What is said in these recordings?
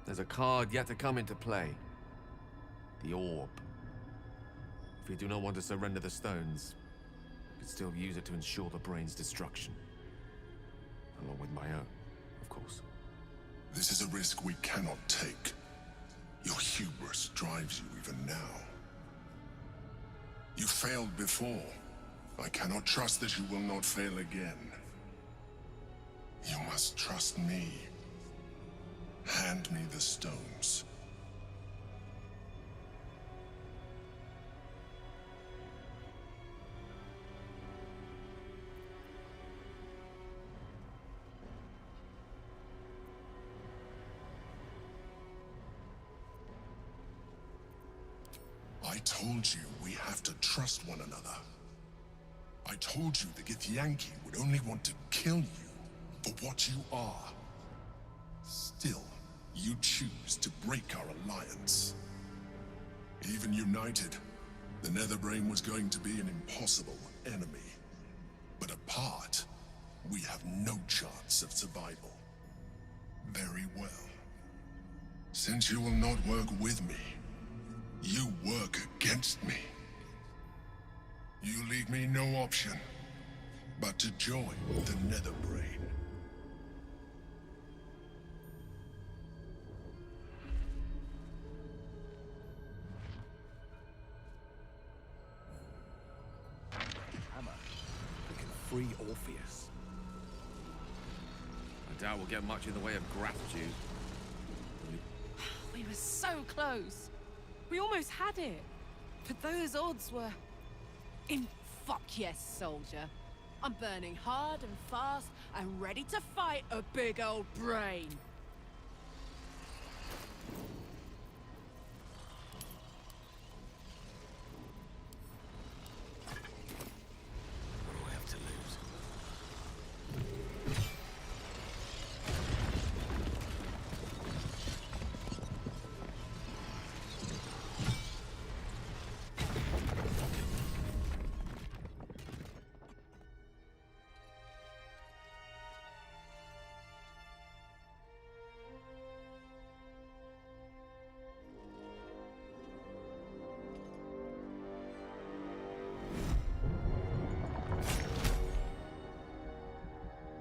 There's a card yet to come into play. The orb. If we do not want to surrender the stones, we could still use it to ensure the brain's destruction. Along with my own, of course. This is a risk we cannot take. Your hubris drives you even now. You failed before. I cannot trust that you will not fail again. You must trust me. Hand me the stones. I told you we have to trust one another. I told you the Githyanki would only want to kill you for what you are. Still, you choose to break our alliance. Even united, the Netherbrain was going to be an impossible enemy. But apart, we have no chance of survival. Very well. Since you will not work with me, you work against me. You leave me no option but to join the Netherbrain. Hammer, we can free Orpheus. I doubt we'll get much in the way of gratitude. We were so close. We almost had it. But those odds were... Fuck yes, soldier. I'm burning hard and fast and ready to fight a big old brain. What do I have to lose?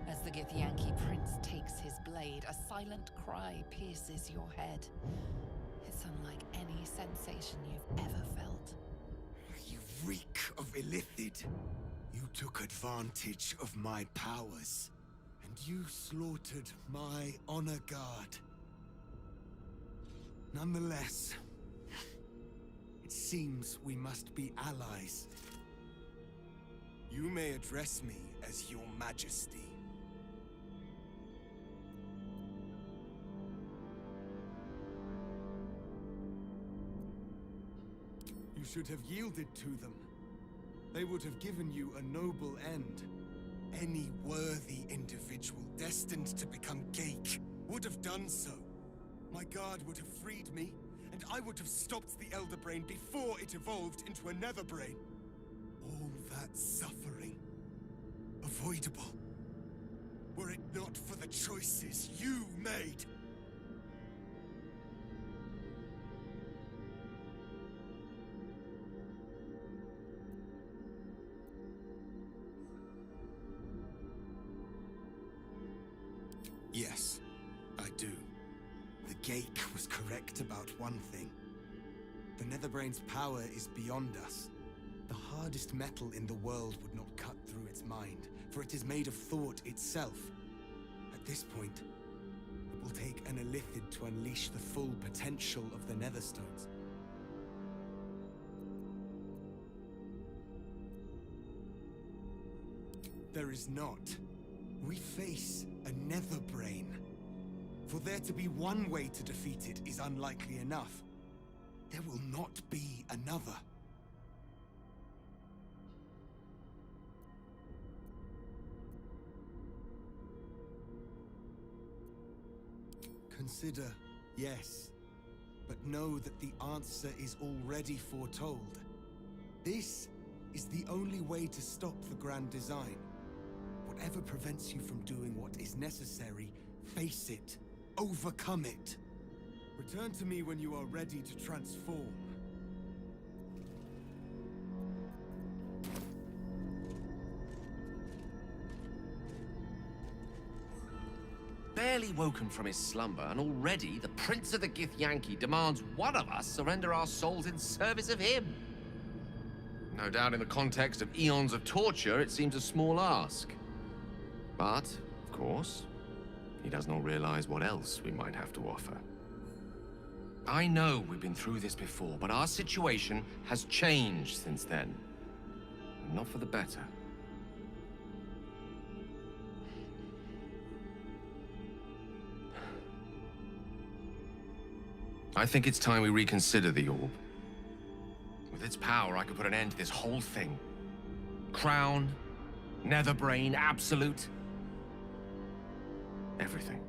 As the Githyanki prince takes his blade, a silent cry pierces your head. It's unlike any sensation you've ever felt. You reek of illithid. You took advantage of my powers, and you slaughtered my honor guard. Nonetheless, it seems we must be allies. You may address me as your majesty. You should have yielded to them. They would have given you a noble end. Any worthy individual destined to become Geik would have done so. My guard would have freed me, and I would have stopped the Elder Brain before it evolved into a Nether Brain. All that suffering, avoidable, were it not for the choices you made. Yes, I do. The Geik was correct about one thing. The Netherbrain's power is beyond us. The hardest metal in the world would not cut through its mind, for it is made of thought itself. At this point, it will take an illithid to unleash the full potential of the Netherstones. There is not. We face a Netherbrain. For there to be one way to defeat it is unlikely enough. There will not be another. Consider, yes, but know that the answer is already foretold. This is the only way to stop the grand design. Whatever prevents you from doing what is necessary, face it. Overcome it. Return to me when you are ready to transform. Barely woken from his slumber, and already the Prince of the Githyanki demands one of us surrender our souls in service of him. No doubt in the context of eons of torture, it seems a small ask. But, of course, he does not realize what else we might have to offer. I know we've been through this before, but our situation has changed since then. And not for the better. I think it's time we reconsider the orb. With its power, I could put an end to this whole thing. Crown, Netherbrain, Absolute. Everything.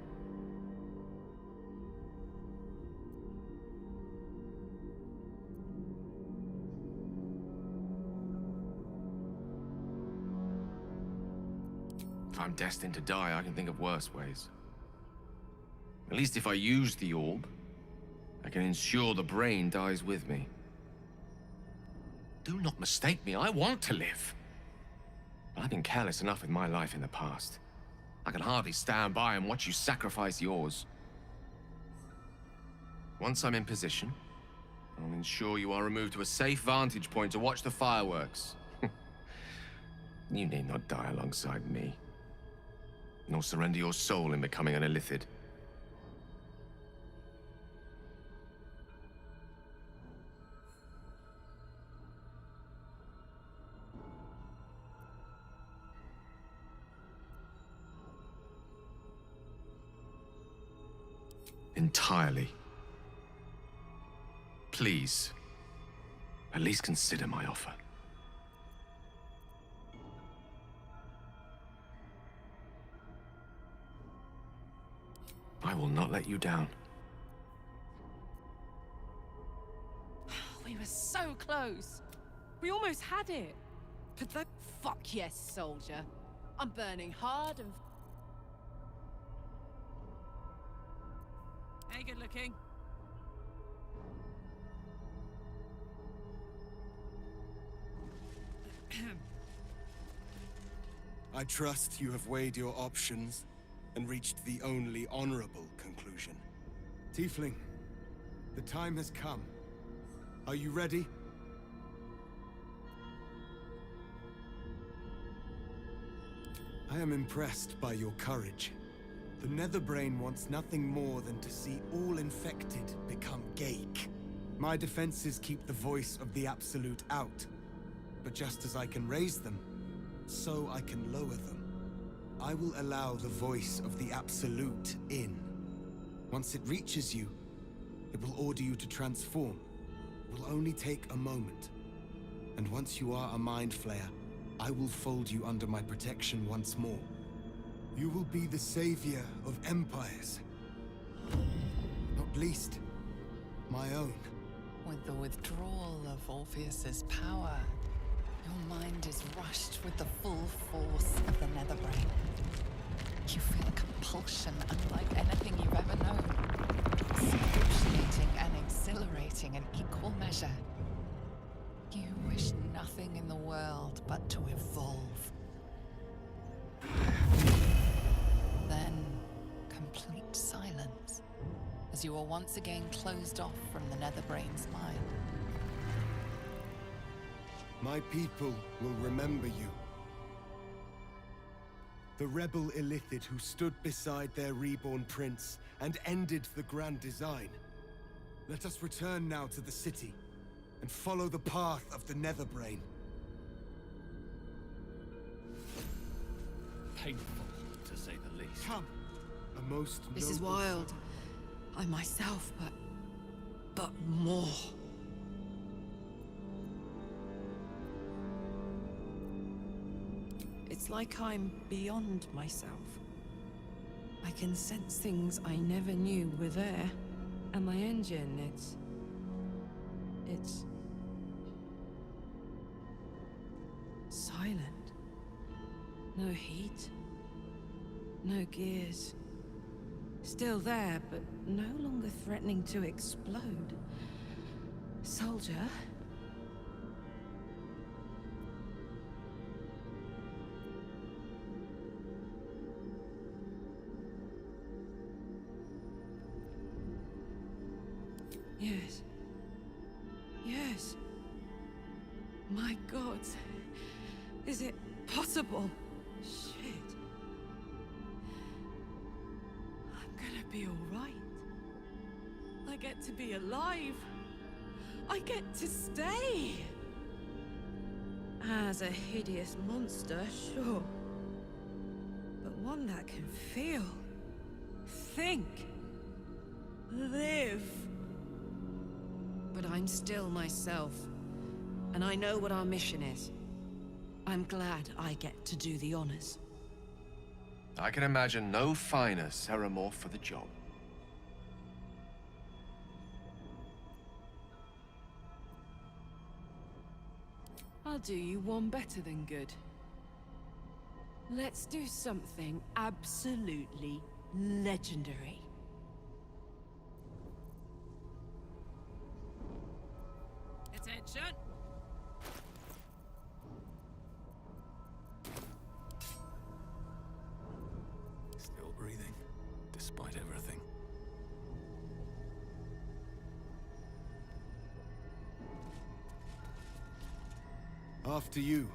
If I'm destined to die, I can think of worse ways. At least if I use the orb, I can ensure the brain dies with me. Do not mistake me, I want to live. But I've been careless enough with my life in the past. I can hardly stand by and watch you sacrifice yours. Once I'm in position, I'll ensure you are removed to a safe vantage point to watch the fireworks. You need not die alongside me, nor surrender your soul in becoming an Illithid. Entirely. Please, at least consider my offer. I will not let you down. We were so close. We almost had it. But the fuck yes, soldier. I'm burning hard and... Hey, good looking. I trust you have weighed your options and reached the only honorable conclusion. Tiefling, the time has come. Are you ready? I am impressed by your courage. The Netherbrain wants nothing more than to see all infected become Gaik. My defenses keep the voice of the Absolute out. But just as I can raise them, so I can lower them. I will allow the voice of the Absolute in. Once it reaches you, it will order you to transform. It will only take a moment. And once you are a Mind Flayer, I will fold you under my protection once more. You will be the savior of empires. Not least, my own. With the withdrawal of Orpheus's power, your mind is rushed with the full force of the Netherbrain. You feel a compulsion unlike anything you've ever known. Excruciating and exhilarating in equal measure. You wish nothing in the world but to evolve. Then, complete silence, as you are once again closed off from the Netherbrain's mind. My people will remember you. The rebel Illithid who stood beside their reborn prince and ended the grand design. Let us return now to the city and follow the path of the Netherbrain. Painful, to say the least. Come, a most This is noble wild. I myself, but more. It's like I'm beyond myself. I can sense things I never knew were there. And my engine, it's silent. No heat. No gears. Still there, but no longer threatening to explode. Soldier? Yes. Yes. My God. Is it possible? Shit. I'm gonna be alright. I get to be alive. I get to stay. As a hideous monster, sure. But one that can feel, think, live. But I'm still myself, and I know what our mission is. I'm glad I get to do the honors. I can imagine no finer Ceramorph for the job. I'll do you one better than good. Let's do something absolutely legendary. Attention! Still breathing, despite everything. After you.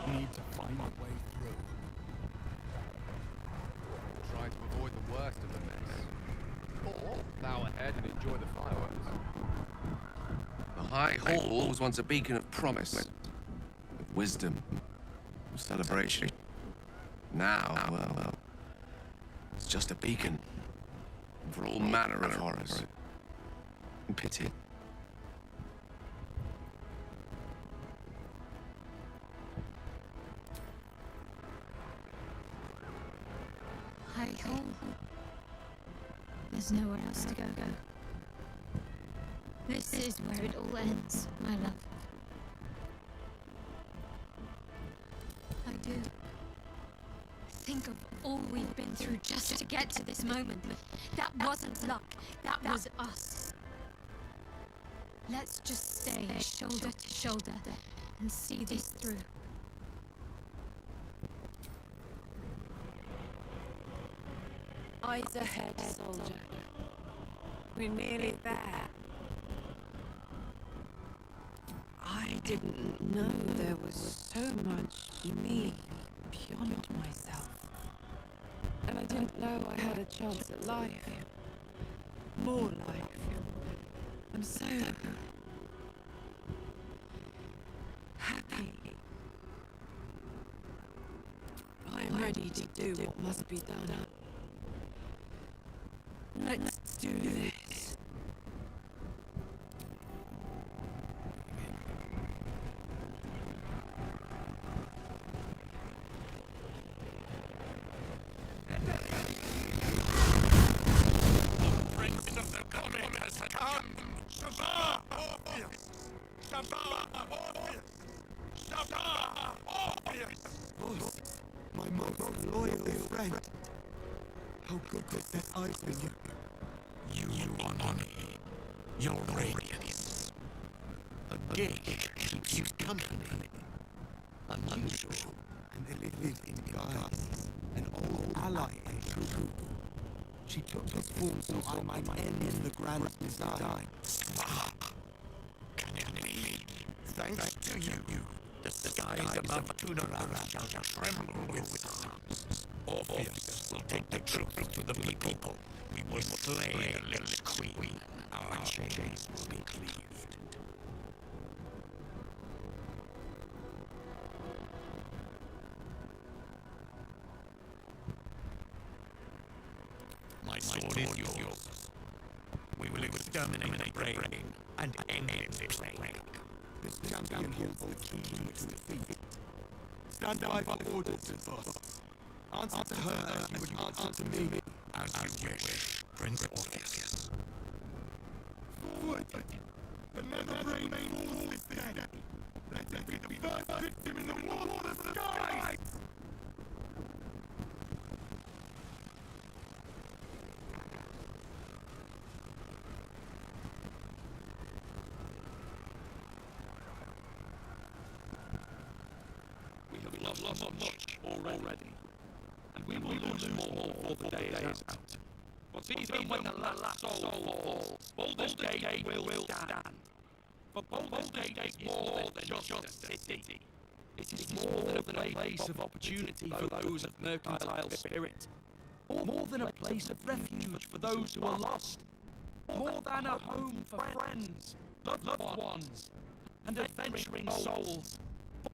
Need to find a way through. Try to avoid the worst of the mess. Or bow ahead and enjoy the fireworks. The High Hall was once a beacon of promise, of wisdom, of celebration. Now, well, it's just a beacon for all manner of horrors and pity. High Hall. There's nowhere else to go. This is where it all ends, my love. I do. Think of all we've been through just to get to this moment. That wasn't luck. That was us. Let's just stay shoulder to shoulder and see this through. Eyes ahead, soldier. We're nearly there. I didn't know there was so much me beyond myself. And I didn't know I had a chance at life. More life. I'm so happy. I'm ready to do what must be done. Let's do this. Prince of the Comet has come! Shabbat! Orpheus! Shabbat! Orpheus! Shabbat! Orpheus! Boss, my most loyal friend. How good to set eyes on you. You honor me. Your radiance. A gate keeps you company. Unusual. And they live in guise, an old ally and true. She took this form so I might end the grand design. Can it be? Thanks to you, the skies above Tunarara shall tremble with arms. Orpheus will take the truth to the people. We will slay the Lich Queen. Our chains will be cleaved. My sword is yours. We will exterminate the brain and end the plague. This champion holds the key to defeat. Stand by for orders, boss. Answer to her as you would answer to me. As you wish, Prince Orpheus. Forward! The nether brain all is dead. Let it be the first victim in the war of the skies! We have lost much already, and we will lose more before the day is out. But even when the last soul falls, Baldur's Gate will stand. But Baldur's Gate is more than just a city. It is more than a place of opportunity for those of mercantile spirit. More than a place of refuge for those who are lost. More than a home for friends, loved ones, and adventuring souls.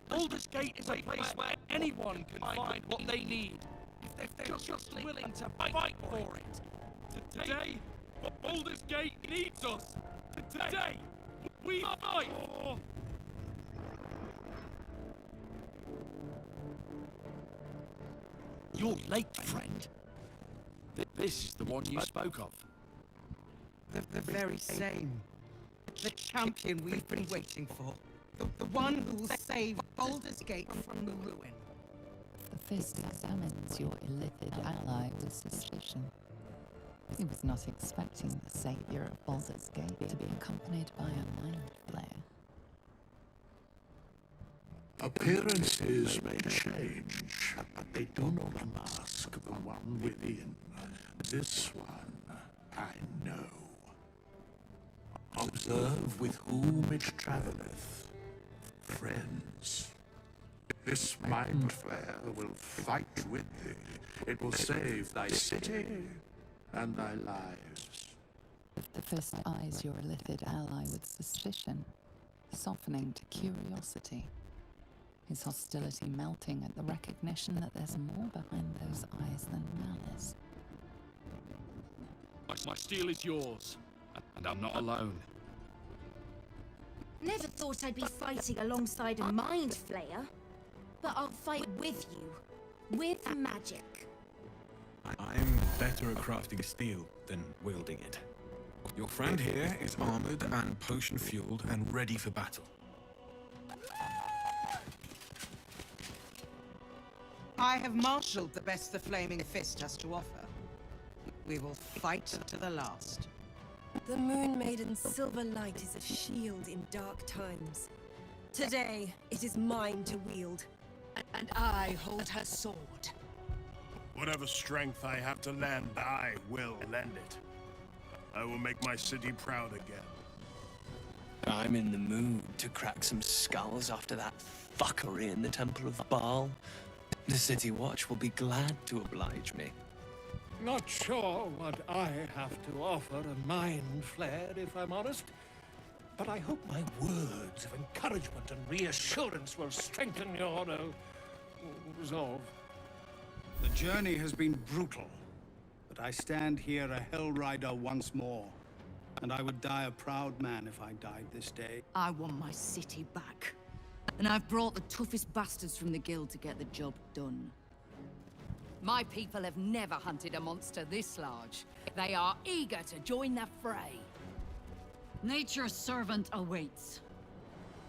Baldur's Gate is a place where anyone can find what they need, if they're just willing to fight for it. Today, Baldur's Gate needs us. Today, we fight. You're late, friend. This is the one you spoke of. The very same. The champion we've been waiting for. The one who will save Baldur's Gate from the ruin. The fist examines your illithid ally with suspicion. He was not expecting the savior of Baldur's Gate to be accompanied by a mind flayer. Appearances may change, but they do not mask the one within. This one, I know. Observe with whom it travelleth. Friends. This mind flare will fight with thee. It will save thy city and thy lives. The fist eyes your illithid ally with suspicion, softening to curiosity. His hostility melting at the recognition that there's more behind those eyes than malice. My steel is yours, and I'm not alone. Never thought I'd be fighting alongside a mind flayer. But I'll fight with you. With magic. I'm better at crafting steel than wielding it. Your friend here is armored and potion-fueled and ready for battle. I have marshaled the best the Flaming Fist has to offer. We will fight to the last. The Moon Maiden's silver light is a shield in dark times. Today, it is mine to wield. And I hold her sword. Whatever strength I have to lend, I will lend it. I will make my city proud again. I'm in the mood to crack some skulls after that fuckery in the Temple of Baal. The City Watch will be glad to oblige me. Not sure what I have to offer a mind flare, if I'm honest. But I hope my words of encouragement and reassurance will strengthen your resolve. The journey has been brutal, but I stand here a Hell Rider once more. And I would die a proud man if I died this day. I want my city back. And I've brought the toughest bastards from the guild to get the job done. My people have never hunted a monster this large. They are eager to join the fray. Nature's servant awaits.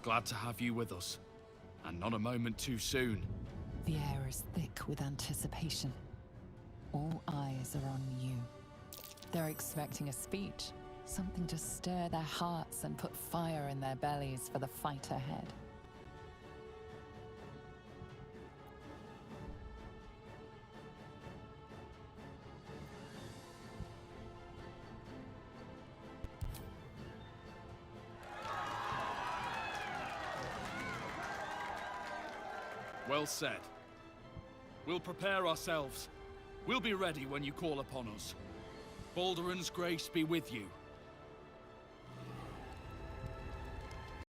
Glad to have you with us, and not a moment too soon. The air is thick with anticipation. All eyes are on you. They're expecting a speech, something to stir their hearts and put fire in their bellies for the fight ahead. Well said. We'll prepare ourselves. We'll be ready when you call upon us. Balduran's grace be with you.